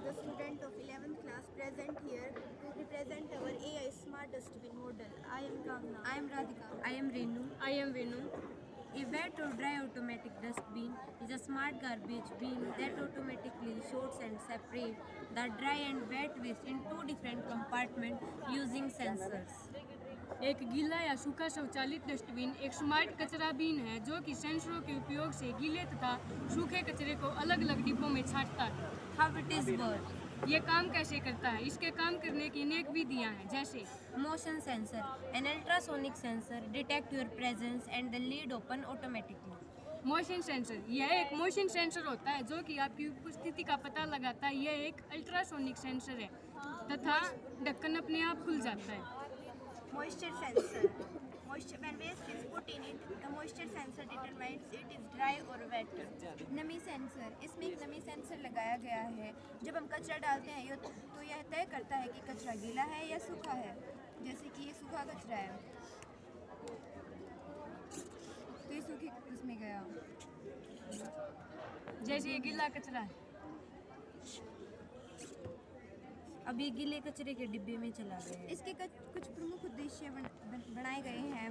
the student of 11th class present here to represent our AI smart dustbin model. I am Kamna. I am Radhika. I am Renu. I am Venu. A wet or dry automatic dustbin is a smart garbage bin that automatically sorts and separates the dry and wet waste in two different compartments using sensors. एक गीला या सूखा स्वचालित dustbin एक smart कचरा been है जो कि सेंसरों के उपयोग से गीले तथा सूखे कचरे को अलग अलग डिब्बों में छांटता है। How it is work? ये काम कैसे करता है? इसके काम करने की अनेक विधियां हैं, जैसे Motion sensor. An ultrasonic sensor detects your presence and the lid open automatically. Motion sensor. यह एक मोशन सेंसर होता है जो कि आपकी उपस्थिति का पता लगाता है। यह एक अल्ट्रासोनिक सेंसर है तथा ढक्कन अपने आप खुल जाता है। Moisture sensor. Moisture, when waste is put in it, the moisture sensor determines it is dry or wet. नमी सेंसर, इसमें एक नमी सेंसर लगाया गया है। जब हम कचरा डालते हैं तो यह तय करता है कि कचरा गीला है या सूखा है। जैसे कि ये सूखा कचरा है तो ये सूखे इसमें गया। जैसे ये गीला कचरा है, अब ये गीले कचरे के डिब्बे में चला गया है। इसके कुछ प्रमुख उद्देश्य बनाए गए हैं।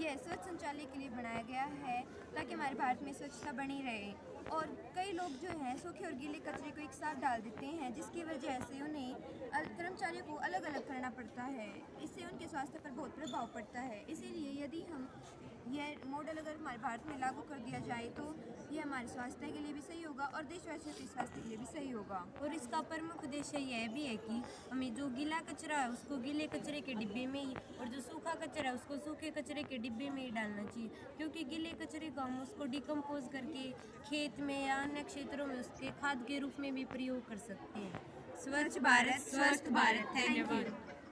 यह स्वच्छ शौचालय के लिए बनाया गया है ताकि हमारे भारत में स्वच्छता बनी रहे। और कई लोग जो हैं सूखे और गीले कचरे को एक साथ डाल देते हैं जिसकी वजह से उन्हें कर्मचारियों को अलग अलग करना पड़ता है। इससे उनके स्वास्थ्य पर बहुत प्रभाव पड़ता है। इसीलिए यदि हम यह मॉडल अगर हमारे भारत में लागू कर दिया जाए तो यह हमारे स्वास्थ्य के लिए भी सही होगा और देशवासियों के स्वास्थ्य के लिए भी सही होगा। और इसका प्रमुख उद्देश्य यह भी है कि हमें जो गीला कचरा है उसको गीले कचरे के डिब्बे में ही और जो सूखा कचरा है उसको सूखे कचरे के डिब्बे में ही डालना चाहिए, क्योंकि गीले कचरे को हम उसको डिकम्पोज करके खेत में या अन्य क्षेत्रों में उसके खाद के रूप में भी प्रयोग कर सकते हैं। स्वच्छ भारत स्वस्थ भारत। Thank you.